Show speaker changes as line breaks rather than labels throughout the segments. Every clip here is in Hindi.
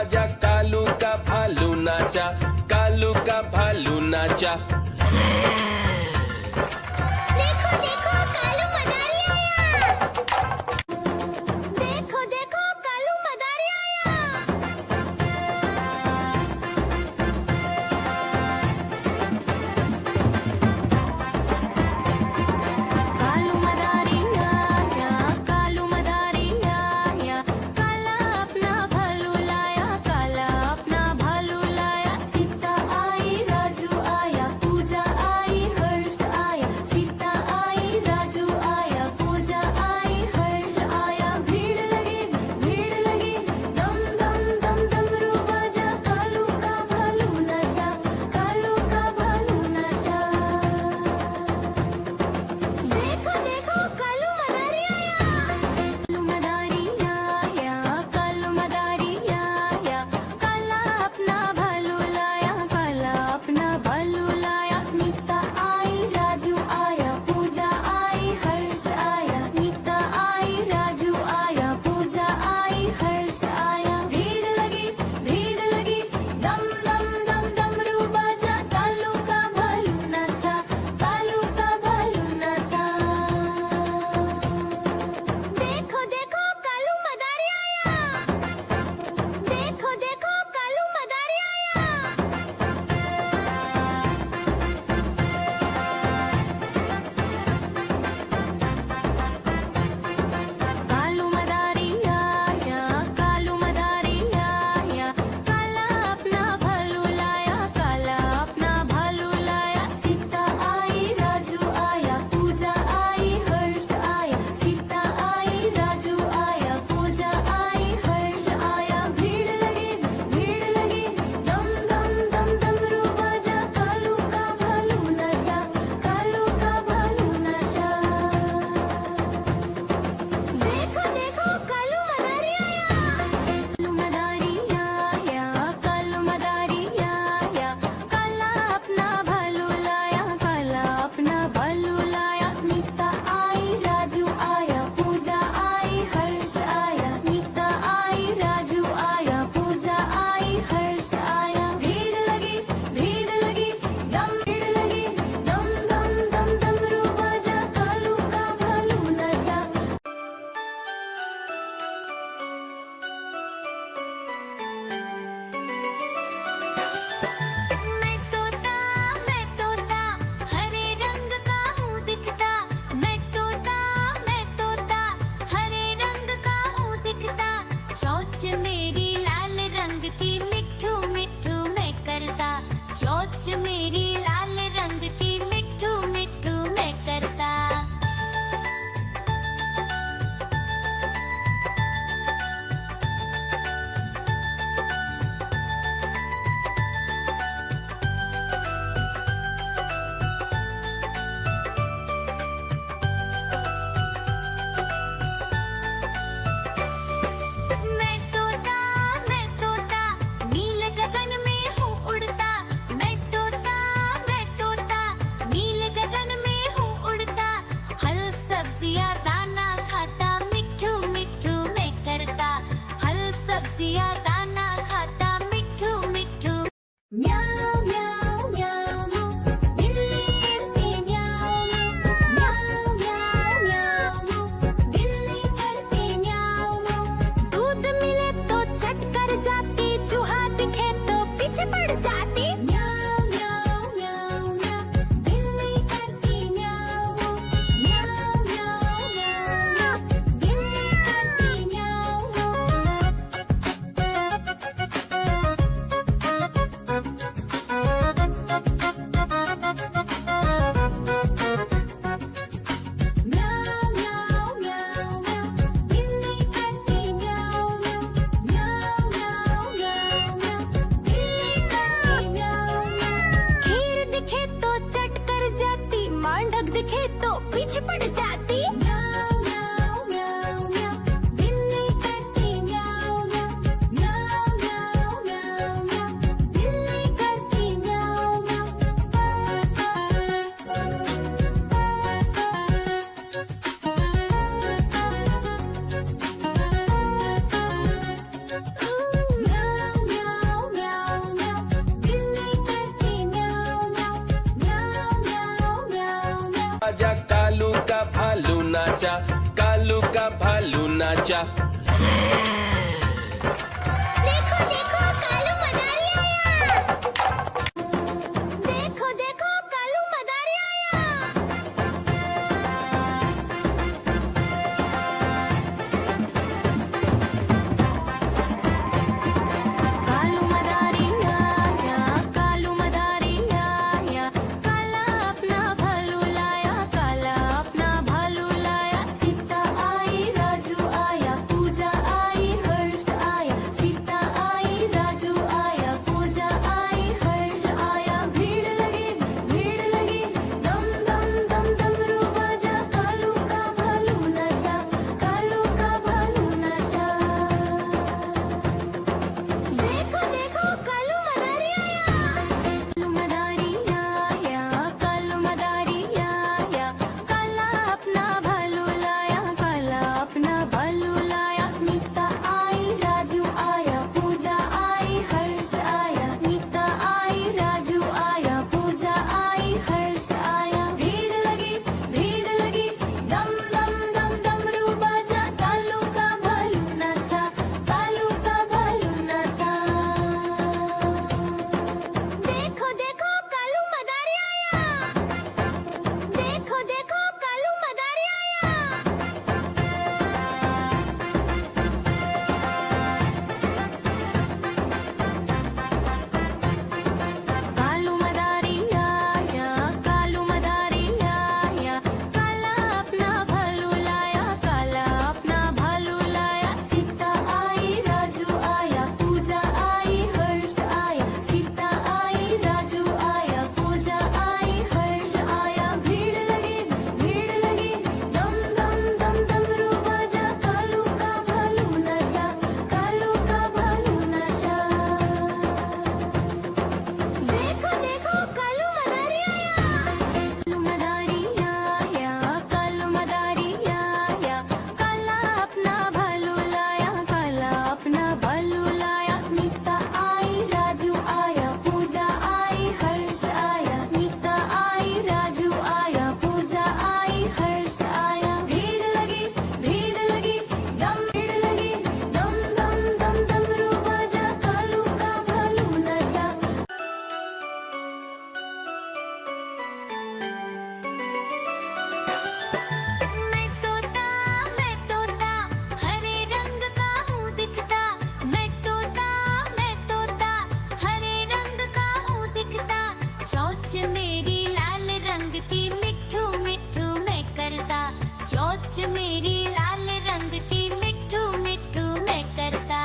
बाजा, कालू का भालू नाचा, कालू का भालू नाचा।
देखो देखो कालू मदारी आया। देखो देखो कालू मदारी आया। कालू मदारी आया, कालू मदारी आया, काला अपना भालू लाया, काला अपना भालू लाया। सीता आई राजू आया, पूजा आई हर्ष आया, सीता आई राजू आया, पूजा आई हर्ष आया। भीड़ लगी दम दम दम डमरू बाजा, कालू का भालू नाचा, कालू का भालू नाचा। देखो देखो कालू मदारी आया। कालू मदारी आया, कालू मदारी आया, काला अपना भालू लाया, काला अपना भालू लाया। नीता आई राजू आया, पूजा आई हर्ष आया, नीता आई राजू आया, पूजा आई हर्ष आया। भीड़ लगी दम दम दम डमरू बाजा, कालू का भालू नाचा, कालू का भालू नाचा। देखो देखो कालू मदारी आया। देखो देखो कालू मदारी आया। कालू मदारी आया, कालू मदारी आया, काला अपना भालू लाया, काला अपना भालू लाया। सीता आई राजू आया, पूजा आई हर्ष आया, सीता आई राजू आया, पूजा आई हर्ष आया। भीड़ लगी दम दम दम डमरू बाजा, कालू का भालू नाचा, कालू का भालू नाचा। देखो देखो कालू मदारी आया। कालू मदारी आया, कालू मदारी आया, काला अपना भालू लाया, काला अपना भालू लाया। नीता आई राजू आया, पूजा आई हर्ष आया, नीता आई राजू आया, पूजा आई हर्ष आया। भीड़ लगी दम दम दम डमरू बाजा, कालू का भालू नाचा। मैं तोता हरे रंग का हूँ दिखता, मैं तोता हरे रंग का हूँ दिखता। चोंच मेरी लाल रंग की मिठू मिठू मैं करता, चोंच मेरी लाल रंग की मिठू मिठू मैं करता। मैं तोता नील गगन में हूँ उड़ता, मैं तोता नील गगन में हूँ उड़ता। फल सब्जियाँ दाना खाता, मिठू मिठू मैं करता, फल सब्जियाँ दाना खाता, मिठू मिठू। म्याऊ म्याऊ म्याऊ, बिल्ली करती म्याऊ म्याऊ म्याऊ म्याऊ, बिल्ली करती म्याऊ। दूध मिले तो चट कर जाती, चूहा दिखे तो पीछे पड़ जाती। म्याऊ म्याऊ म्याऊ म्याऊ, बिल्ली करती म्याऊ म्याऊ म्याऊ म्याऊ, बिल्ली करती म्याऊ। म्याऊ म्याऊ म्याऊ, बिल्ली करती म्याऊ म्याऊ म्याऊ म्याऊ, बिल्ली करती
नाचा, कालू का भालू नाचा।
देखो देखो कालू मदारी आया। देखो देखो कालू मदारी आया। कालू मदारी आया, कालू मदारी आया, काला अपना भालू लाया, काला अपना भालू लाया। सीता आई राजू आया, पूजा आई हर्ष आया, सीता आई राजू आया, पूजा आई हर्ष आया। भीड़ लगी दम दम दम डमरू बाजा, कालू का भालू नाचा, कालू का भालू नाचा। देखो देखो कालू मदारी आया। कालू मदारी आया, कालू मदारी आया, काला अपना भालू लाया, काला अपना भालू लाया। नीता आई राजू आया, पूजा आई हर्ष आया, नीता आई राजू आया, पूजा आई हर्ष आया। भीड़ लगी दम दम दम डमरू बाजा, कालू का भालू नाचा, कालू का भालू नाचा। देखो देखो कालू मदारी आया। देखो देखो कालू मदारी आया। कालू मदारी आया, कालू मदारी आया, काला अपना भालू लाया, काला अपना भालू लाया। सीता आई राजू आया, पूजा आई हर्ष आया, सीता आई राजू आया, पूजा आई हर्ष आया। भीड़ लगी दम दम दम डमरू बाजा, कालू का भालू नाचा, कालू का भालू नाचा। देखो देखो कालू मदारी आया। कालू मदारी आया, कालू मदारी आया, काला अपना भालू लाया, काला अपना भालू लाया। नीता आई राजू आया, पूजा आई हर्ष आया, नीता आई राजू आया, पूजा आई हर्ष आया। भीड़ लगी दम दम दम डमरू बाजा, कालू का भालू नाचा। मैं तोता हरे रंग का हूँ दिखता, मैं तोता हरे रंग का हूँ दिखता। चोंच मेरी लाल रंग की मिठू मिठू मैं करता, चोंच मेरी लाल रंग की मिठू मिठू मैं करता।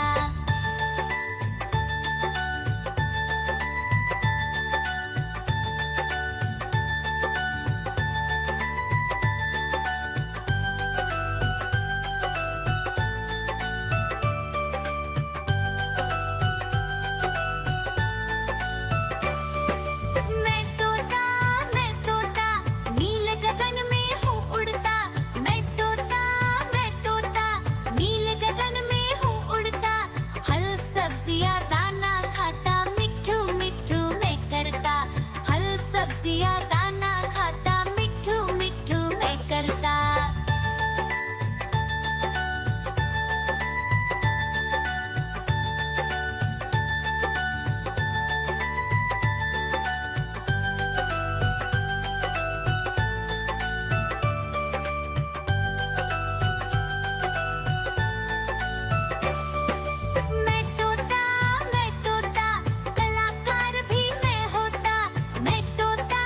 मैं तोता नील गगन में हूँ उड़ता, मैं तोता नील गगन में हूँ उड़ता। फल सब्जियाँ दाना खाता, मिठू मिठू मैं करता, फल सब्जियाँ दाना खाता, मिठू मिठू मैं करता। मैं तोता कलाकार भी मैं होता, मैं तोता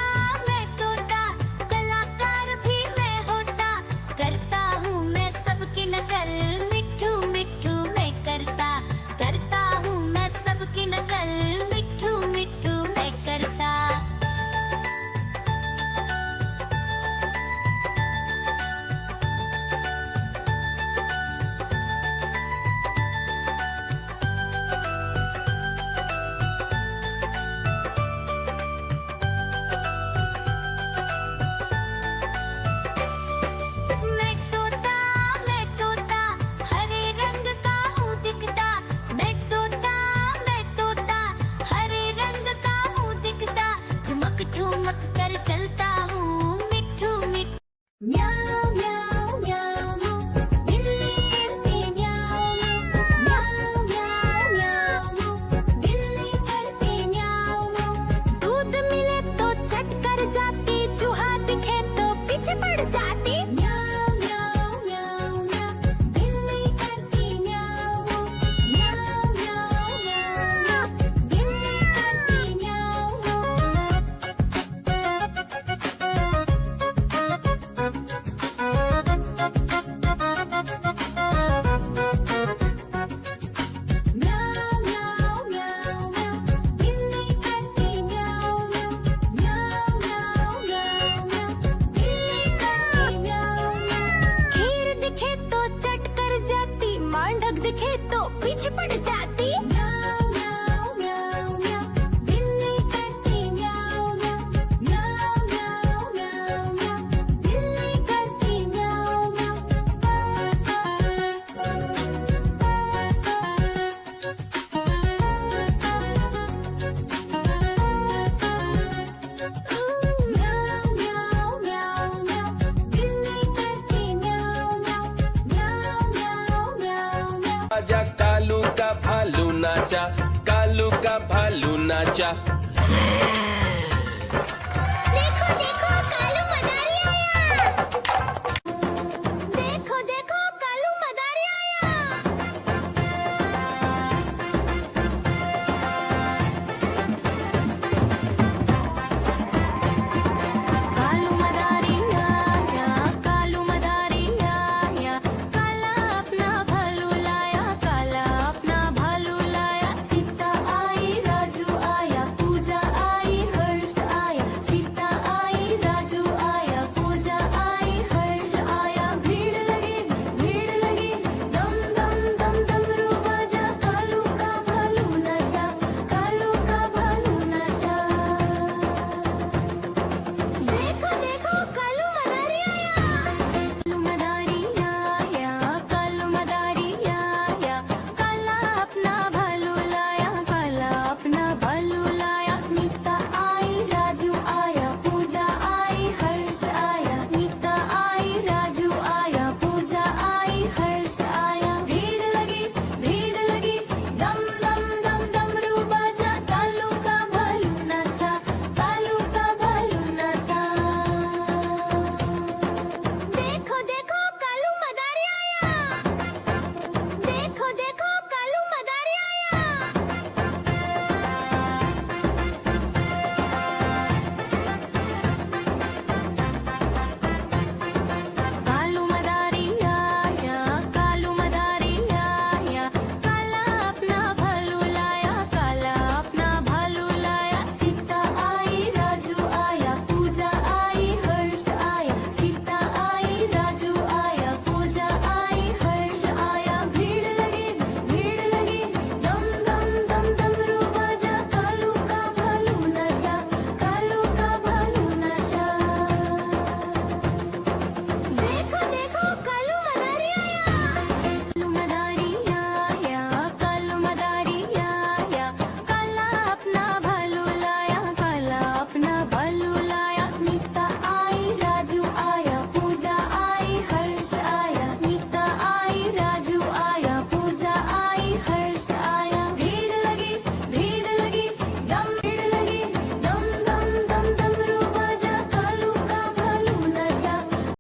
नाचा कालू का भालू नाचा